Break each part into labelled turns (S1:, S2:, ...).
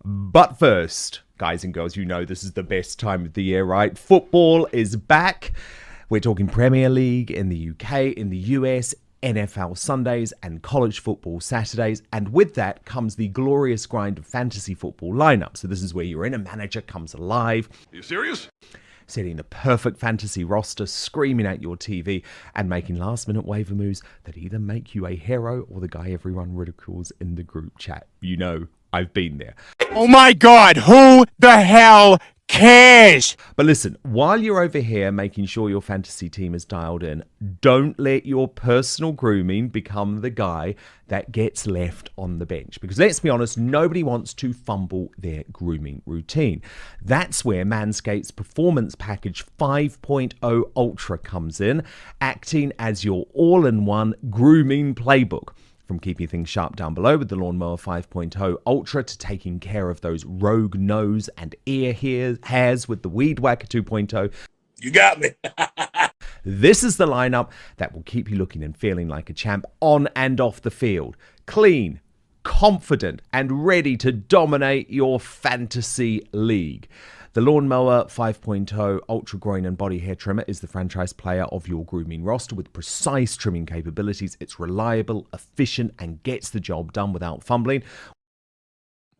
S1: But first, guys and girls, you know this is the best time of the year, right? Football is back. We're talking Premier League in the UK, in the US, NFL Sundays and college football Saturdays. And with that comes the glorious grind of fantasy football lineup. So this is where your inner manager comes alive.
S2: Are you serious?
S1: Setting the perfect fantasy roster, screaming at your TV and making last-minute waiver moves that either make you a hero or the guy everyone ridicules in the group chat. You know, I've been there.
S3: Oh my God, who the hell cares?
S1: But listen, while you're over here making sure your fantasy team is dialed in, don't let your personal grooming become the guy that gets left on the bench. Because let's be honest, nobody wants to fumble their grooming routine. That's where Manscaped's Performance Package 5.0 Ultra comes in, acting as your all-in-one grooming playbook. From keeping things sharp down below with the Lawnmower 5.0 Ultra to taking care of those rogue nose and ear hairs with the Weed Whacker 2.0.
S2: You got me.
S1: This is the lineup that will keep you looking and feeling like a champ on and off the field. Clean, confident, and ready to dominate your fantasy league. The Lawnmower 5.0 Ultra Groin and Body Hair Trimmer is the franchise player of your grooming roster with precise trimming capabilities. It's reliable, efficient, and gets the job done without fumbling.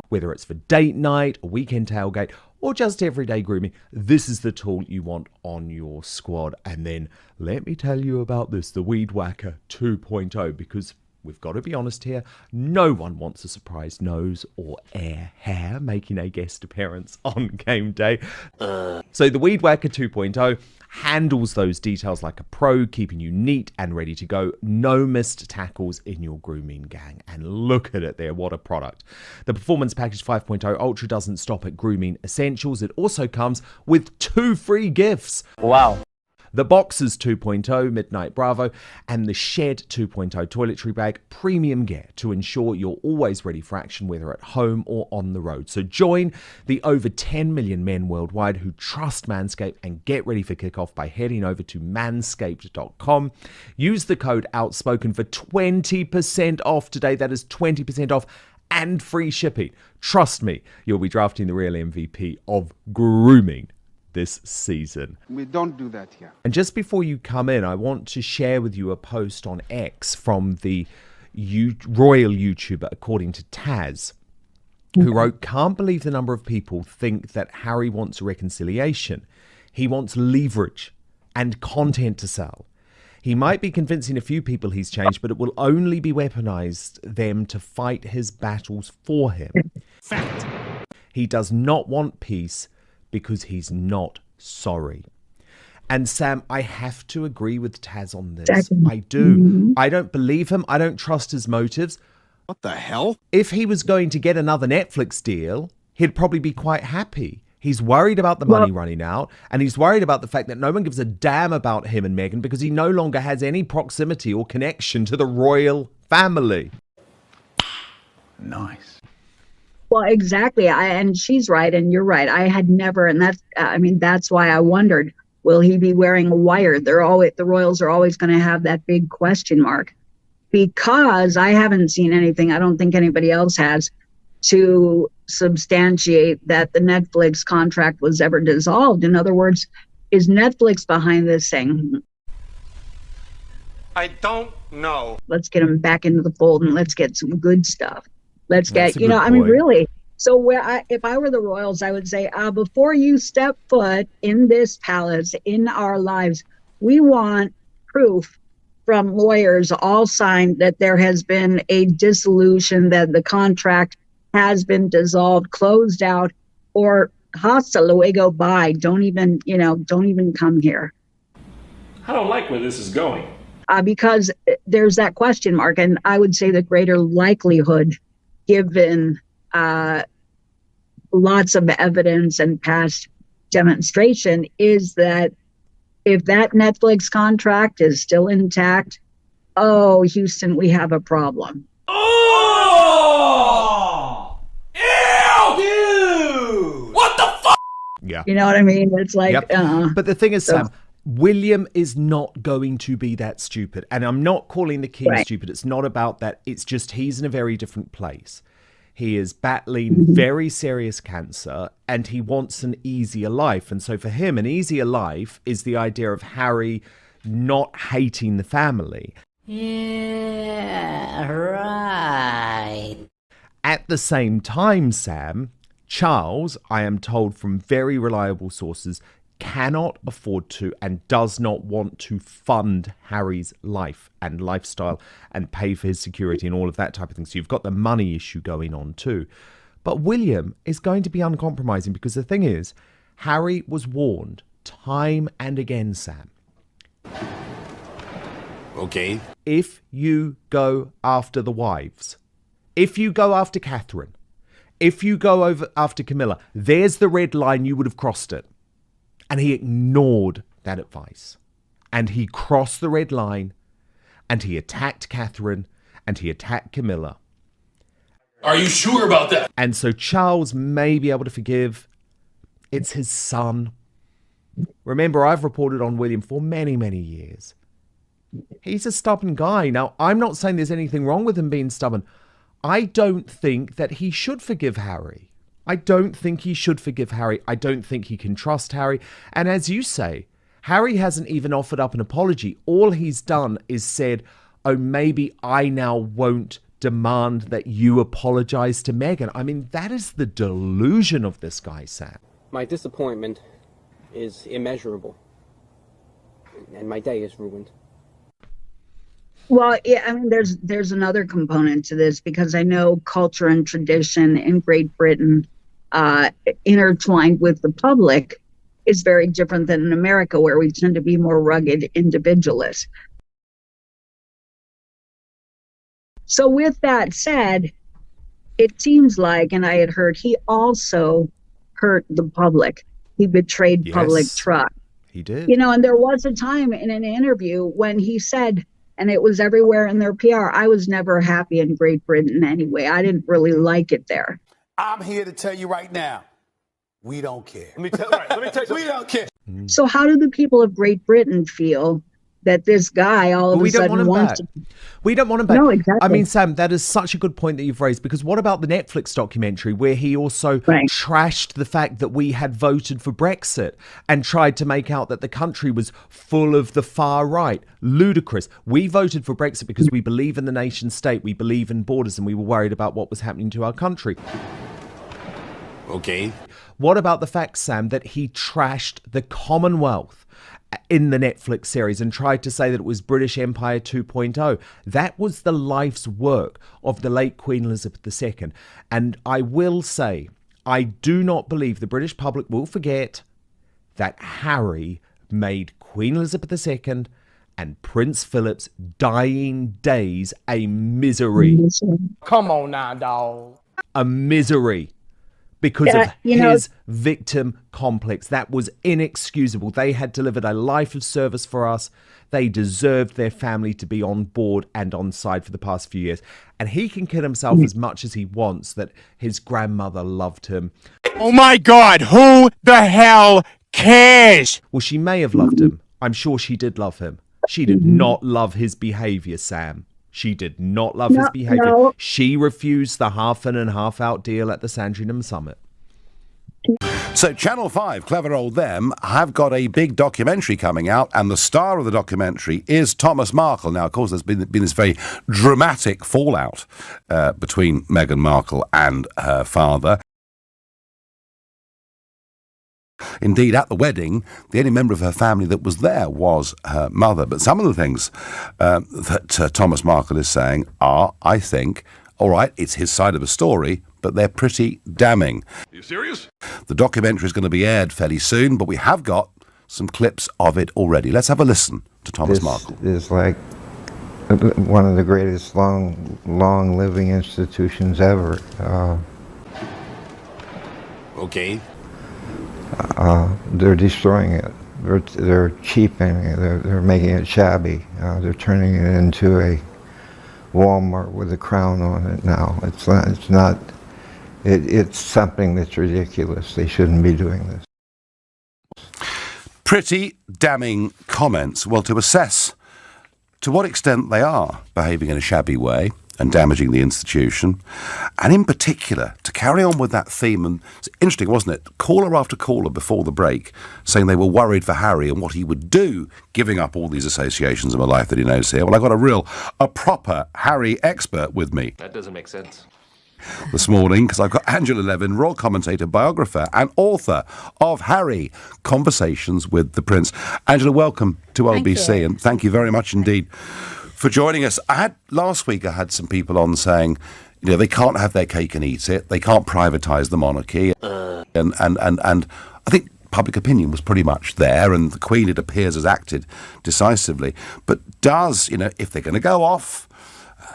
S1: Whether it's for date night, a weekend tailgate, or just everyday grooming, this is the tool you want on your squad. And then let me tell you about this, the Weed Whacker 2.0, because we've got to be honest here, no one wants a surprise nose or hair making a guest appearance on game day. So the Weed Whacker 2.0 handles those details like a pro, keeping you neat and ready to go. No missed tackles in your grooming gang. And look at it there, what a product. The Performance Package 5.0 Ultra doesn't stop at grooming essentials. It also comes with 2 free gifts.
S3: Wow.
S1: The Boxers 2.0 Midnight Bravo and the Shed 2.0 Toiletry Bag premium gear to ensure you're always ready for action, whether at home or on the road. So join the over 10 million men worldwide who trust Manscaped and get ready for kickoff by heading over to manscaped.com. Use the code OUTSPOKEN for 20% off today. That is 20% off and free shipping. Trust me, you'll be drafting the real MVP of grooming this season.
S4: We don't do that here.
S1: And just before you come in, I want to share with you a post on X from the royal YouTuber, according to Taz, who wrote, "Can't believe the number of people think that Harry wants reconciliation. He wants leverage and content to sell. He might be convincing a few people he's changed, but it will only be weaponized them to fight his battles for him. Fact. He does not want peace because he's not sorry." And Sam, I have to agree with Taz on this. I do. I don't believe him. I don't trust his motives.
S3: What the hell?
S1: If he was going to get another Netflix deal, he'd probably be quite happy. He's worried about the money running out, and he's worried about the fact that no one gives a damn about him and Meghan because he no longer has any proximity or connection to the royal family.
S3: Nice.
S5: Well, exactly. And she's right. And you're right. I had never. And that's why I wondered, will he be wearing a wire? The Royals are always going to have that big question mark, because I haven't seen anything. I don't think anybody else has, to substantiate that the Netflix contract was ever dissolved. In other words, is Netflix behind this thing?
S3: I don't know.
S5: Let's get him back into the fold and let's get some good stuff. Let's get,
S1: point.
S5: Really. So if I were the Royals, I would say, before you step foot in this palace, in our lives, we want proof from lawyers all signed that there has been a dissolution, that the contract has been dissolved, closed out, or hasta luego, bye. Don't even come here.
S2: I don't like where this is going.
S5: Because there's that question mark. And I would say the greater likelihood, given lots of evidence and past demonstration, is that if that Netflix contract is still intact, oh, Houston, we have a problem.
S2: Oh! Ew! Dude! What the fuck?
S1: Yeah.
S5: You know what I mean? It's like,
S1: But the thing is, Sam, William is not going to be that stupid. And I'm not calling the king stupid. It's not about that. It's just he's in a very different place. He is battling very serious cancer and he wants an easier life. And so for him, an easier life is the idea of Harry not hating the family.
S4: Yeah, right.
S1: At the same time, Sam, Charles, I am told from very reliable sources, cannot afford to and does not want to fund Harry's life and lifestyle and pay for his security and all of that type of thing. So you've got the money issue going on too. But William is going to be uncompromising because the thing is, Harry was warned time and again, Sam.
S2: Okay.
S1: If you go after the wives, if you go after Catherine, if you go over after Camilla, there's the red line, you would have crossed it. And he ignored that advice. And he crossed the red line and he attacked Catherine and he attacked Camilla.
S2: Are you sure about that?
S1: And so Charles may be able to forgive. It's his son. Remember, I've reported on William for many, many years. He's a stubborn guy. Now, I'm not saying there's anything wrong with him being stubborn. I don't think that he should forgive Harry. I don't think he should forgive Harry. I don't think he can trust Harry. And as you say, Harry hasn't even offered up an apology. All he's done is said, oh, maybe I now won't demand that you apologize to Meghan. I mean, that is the delusion of this guy, Sam.
S6: My disappointment is immeasurable, and my day is ruined.
S5: Well, yeah, I mean, there's another component to this because I know culture and tradition in Great Britain intertwined with the public is very different than in America, where we tend to be more rugged individualists. So with that said, it seems like, and I had heard, he also hurt the public. He betrayed public trust.
S1: He did.
S5: You know, and there was a time in an interview when he said, and it was everywhere in their PR, I was never happy in Great Britain anyway. I didn't really like it there.
S7: I'm here to tell you right now, we don't care.
S2: Let me tell you.
S7: We don't care.
S5: So how do the people of Great Britain feel that this guy all of a sudden wants to...
S1: We don't want him back.
S5: No, exactly.
S1: I mean, Sam, that is such a good point that you've raised, because what about the Netflix documentary where he also trashed the fact that we had voted for Brexit and tried to make out that the country was full of the far right? Ludicrous. We voted for Brexit because we believe in the nation state, we believe in borders, and we were worried about what was happening to our country.
S2: Okay.
S1: What about the fact, Sam, that he trashed the Commonwealth in the Netflix series and tried to say that it was British Empire 2.0? That was the life's work of the late Queen Elizabeth II. And I will say, I do not believe the British public will forget that Harry made Queen Elizabeth II and Prince Philip's dying days a misery.
S7: Come on now, dog.
S1: A misery. Because of his victim complex. That was inexcusable. They had delivered a life of service for us. They deserved their family to be on board and on side for the past few years. And he can kid himself as much as he wants that his grandmother loved him.
S3: Oh my God, who the hell cares?
S1: Well, she may have loved him. I'm sure she did love him. She did not love his behavior, Sam. She did not love his behavior.
S5: No.
S1: She refused the half in and half out deal at the Sandringham Summit.
S8: So Channel 5, clever old them, have got a big documentary coming out, and the star of the documentary is Thomas Markle. Now, of course, there's been this very dramatic fallout between Meghan Markle and her father. Indeed, at the wedding, the only member of her family that was there was her mother. But some of the things that Thomas Markle is saying are, I think, all right, it's his side of a story, but they're pretty damning.
S2: Are you serious?
S8: The documentary is going to be aired fairly soon, but we have got some clips of it already. Let's have a listen to Thomas Markle.
S9: This is like one of the greatest long living institutions ever.
S2: Okay.
S9: They're destroying it. They're cheapening it. They're making it shabby. They're turning it into a Walmart with a crown on it now. It's not. It's something that's ridiculous. They shouldn't be doing this.
S8: Pretty damning comments. Well, to assess to what extent they are behaving in a shabby way, and damaging the institution. And in particular, to carry on with that theme, and it's interesting, wasn't it? Caller after caller before the break saying they were worried for Harry and what he would do giving up all these associations of a life that he knows here. Well, I got a proper Harry expert with me.
S10: That doesn't make sense.
S8: This morning, because I've got Angela Levin, royal commentator, biographer and author of Harry, Conversations with the Prince. Angela, welcome to LBC, and thank you very much indeed for joining us. Last week I had some people on saying, they can't have their cake and eat it, they can't privatise the monarchy, and I think public opinion was pretty much there, and the Queen, it appears, has acted decisively. But does, if they're going to go off,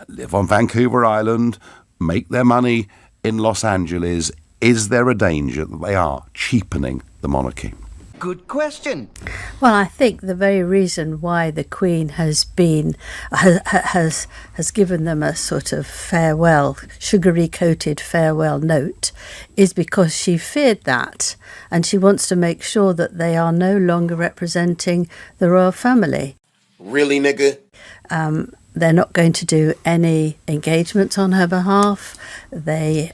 S8: live on Vancouver Island, make their money in Los Angeles, is there a danger that they are cheapening the monarchy?
S11: Good question.
S12: Well, I think the very reason why the Queen has given them a sort of farewell, sugary coated farewell note, is because she feared that, and she wants to make sure that they are no longer representing the royal family.
S11: Really, nigga?
S12: They're not going to do any engagements on her behalf. The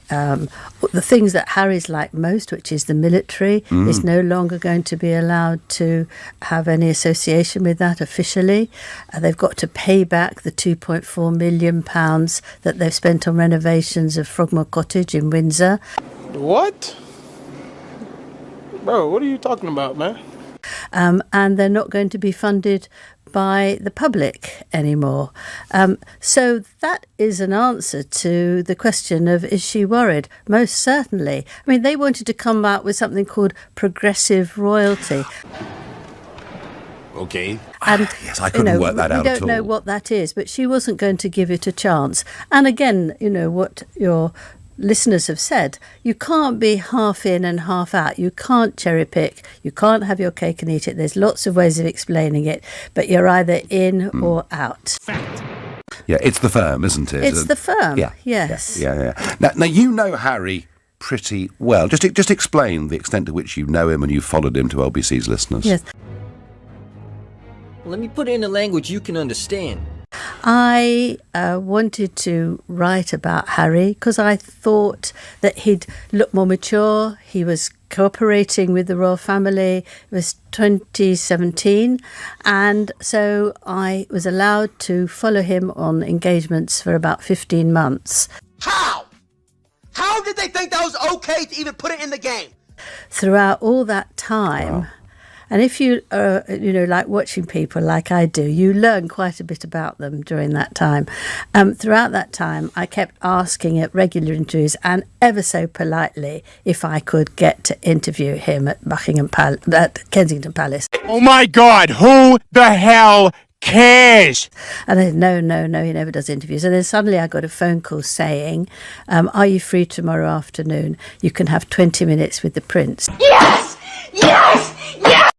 S12: things that Harry's like most, which is the military, is no longer going to be allowed to have any association with that officially. They've got to pay back the £2.4 million that they've spent on renovations of Frogmore Cottage in Windsor.
S13: What? Bro, what are you talking about, man?
S12: And they're not going to be funded by the public anymore. So that is an answer to the question of, is she worried? Most certainly. I mean, they wanted to come out with something called progressive royalty.
S11: Okay.
S12: And,
S8: yes, I couldn't work that out at all.
S12: We don't know what that is, but she wasn't going to give it a chance. And again, what your listeners have said, you can't be half in and half out. You can't cherry pick. You can't have your cake and eat it. There's lots of ways of explaining it, but you're either in or out.
S11: Fact.
S8: Yeah, it's the firm, isn't it?
S12: It's the firm.
S8: Yeah.
S12: Yes.
S8: Yeah. Now you know Harry pretty well. Just explain the extent to which you know him and you followed him to LBC's listeners.
S12: Yes.
S14: Let me put it in a language you can understand.
S12: I wanted to write about Harry because I thought that he'd look more mature. He was cooperating with the royal family. It was 2017, and so I was allowed to follow him on engagements for about 15 months.
S11: How? How did they think that was okay to even put it in the game?
S12: Throughout all that time... Wow. And if you are, like watching people like I do, you learn quite a bit about them during that time. Throughout that time, I kept asking at regular interviews and ever so politely if I could get to interview him at Kensington Palace.
S3: Oh my God, who the hell cares?
S12: And I said, no, he never does interviews. And then suddenly I got a phone call saying, are you free tomorrow afternoon? You can have 20 minutes with the Prince.
S2: Yes! Yes! Yes!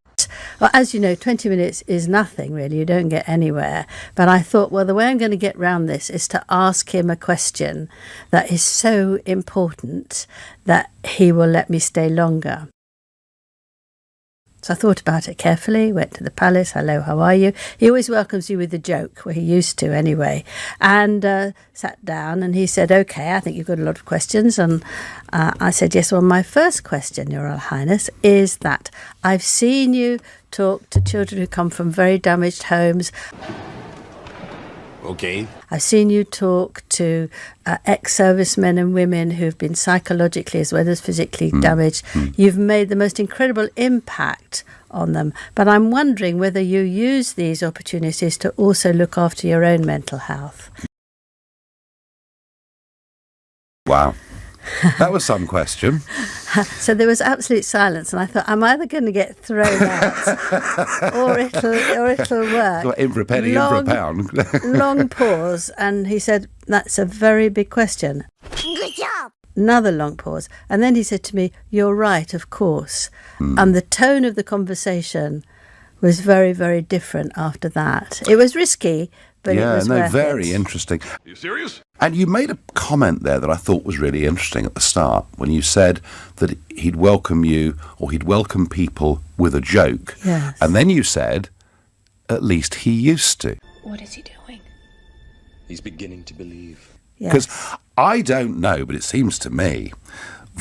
S12: Well, as you know, 20 minutes is nothing, really. You don't get anywhere. But I thought, well, the way I'm going to get round this is to ask him a question that is so important that he will let me stay longer. So I thought about it carefully, went to the palace. Hello, how are you? He always welcomes you with a joke, well, he used to anyway. And sat down and he said, OK, I think you've got a lot of questions. And I said, yes, well, my first question, Your Royal Highness, is that I've seen you talk to children who come from very damaged homes.
S11: Okay.
S12: I've seen you talk to ex-servicemen and women who've been psychologically as well as physically damaged. You've made the most incredible impact on them. But I'm wondering whether you use these opportunities to also look after your own mental health.
S8: Wow. That was some question.
S12: So there was absolute silence, and I thought, I'm either going to get thrown out or it'll work.
S8: Got in for a penny, in for a pound.
S12: Long pause, and he said, that's a very big question.
S2: Good job.
S12: Another long pause, and then he said to me, you're right, of course. And the tone of the conversation was very, very different after that. It was risky, but it was worth
S8: very
S12: it.
S8: Interesting.
S10: Are you serious?
S8: And you made a comment there that I thought was really interesting at the start when you said that he'd welcome you, or he'd welcome people with a joke.
S12: Yes.
S8: And then you said, at least he used to.
S4: What is he doing?
S10: He's beginning to believe.
S8: Because
S12: Yes.
S8: I don't know, but it seems to me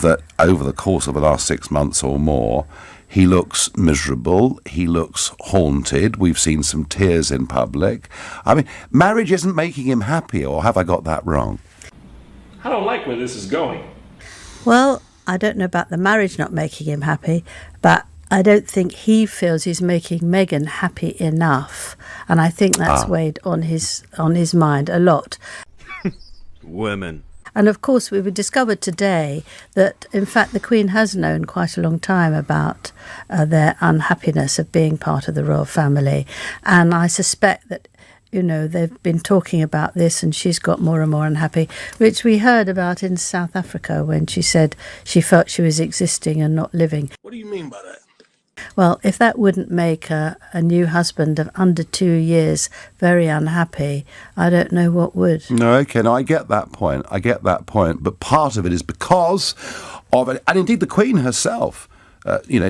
S8: that over the course of the last 6 months or more, he looks miserable, he looks haunted, we've seen some tears in public. I mean, marriage isn't making him happy, or have I got that wrong?
S2: I don't like where this is going.
S12: Well, I don't know about the marriage not making him happy, but I don't think he feels he's making Meghan happy enough, and I think that's weighed on his mind a lot.
S14: Women.
S12: And of course, we were discovered today that, in fact, the Queen has known quite a long time about their unhappiness of being part of the royal family. And I suspect that, you know, they've been talking about this and she's got more and more unhappy, which we heard about in South Africa when she said she felt she was existing and not living.
S13: What do you mean by that?
S12: Well, if that wouldn't make a new husband of under 2 years very unhappy, I don't know what would.
S8: No, okay, no, I get that point. But part of it is because of it, and indeed the Queen herself,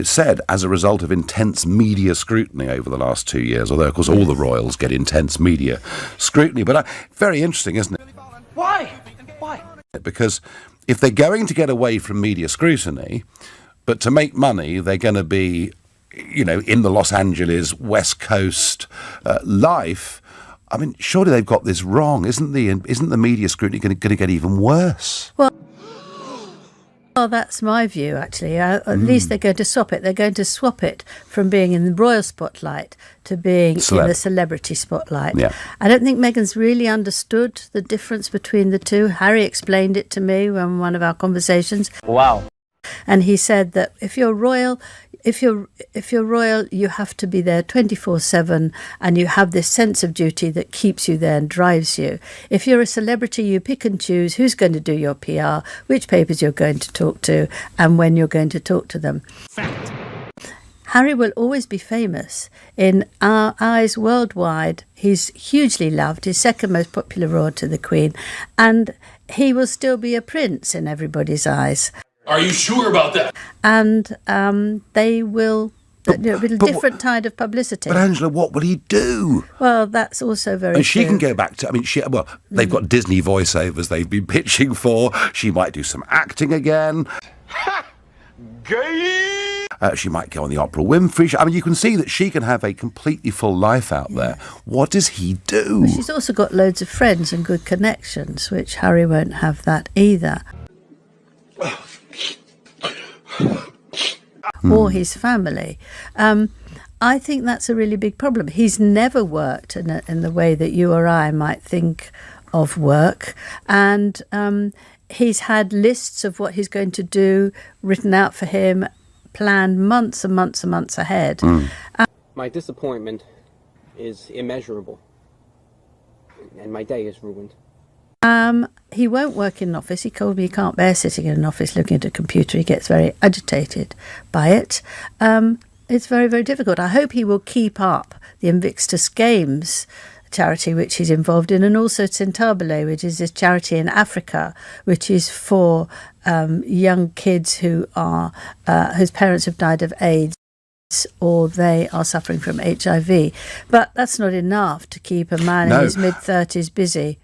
S8: said as a result of intense media scrutiny over the last 2 years, although, of course, all the royals get intense media scrutiny. But very interesting, isn't it?
S11: Why? Why?
S8: Because if they're going to get away from media scrutiny, but to make money, they're going to be, in the Los Angeles West Coast life. I mean, surely they've got this wrong, isn't the media scrutiny going to get even worse?
S12: Well, that's my view, actually. At least they're going to swap it. They're going to swap it from being in the royal spotlight to being in the celebrity spotlight.
S8: Yeah.
S12: I don't think Meghan's really understood the difference between the two. Harry explained it to me in one of our conversations.
S11: Wow.
S12: And he said that if you're royal, you have to be there 24/7, and you have this sense of duty that keeps you there and drives you. If you're a celebrity, you pick and choose who's going to do your PR, which papers you're going to talk to, and when you're going to talk to them.
S2: Fact.
S12: Harry will always be famous. In our eyes worldwide, he's hugely loved. He's second most popular royal to the Queen, and he will still be a prince in everybody's eyes.
S2: Are you sure about that?
S12: And they will a different kind of publicity.
S8: But Angela, what will he do?
S12: Well, that's also very
S8: And she
S12: true.
S8: can go back to, they've got Disney voiceovers they've been pitching for. She might do some acting again.
S3: Gay!
S8: She might go on the Oprah Winfrey show. I mean, you can see that she can have a completely full life out there. What does he do?
S12: Well, she's also got loads of friends and good connections, which Harry won't have that either. Or his family. I think that's a really big problem. He's never worked in the way that you or I might think of work, and he's had lists of what he's going to do written out for him, planned months and months and months ahead.
S6: My disappointment is immeasurable, and my day is ruined.
S12: He won't work in an office. He told me he can't bear sitting in an office looking at a computer. He gets very agitated by it. It's very, very difficult. I hope he will keep up the Invictus Games charity which he's involved in, and also Tentabile, which is this charity in Africa, which is for young kids who are whose parents have died of AIDS, or they are suffering from HIV. But that's not enough to keep a man in his mid-30s busy.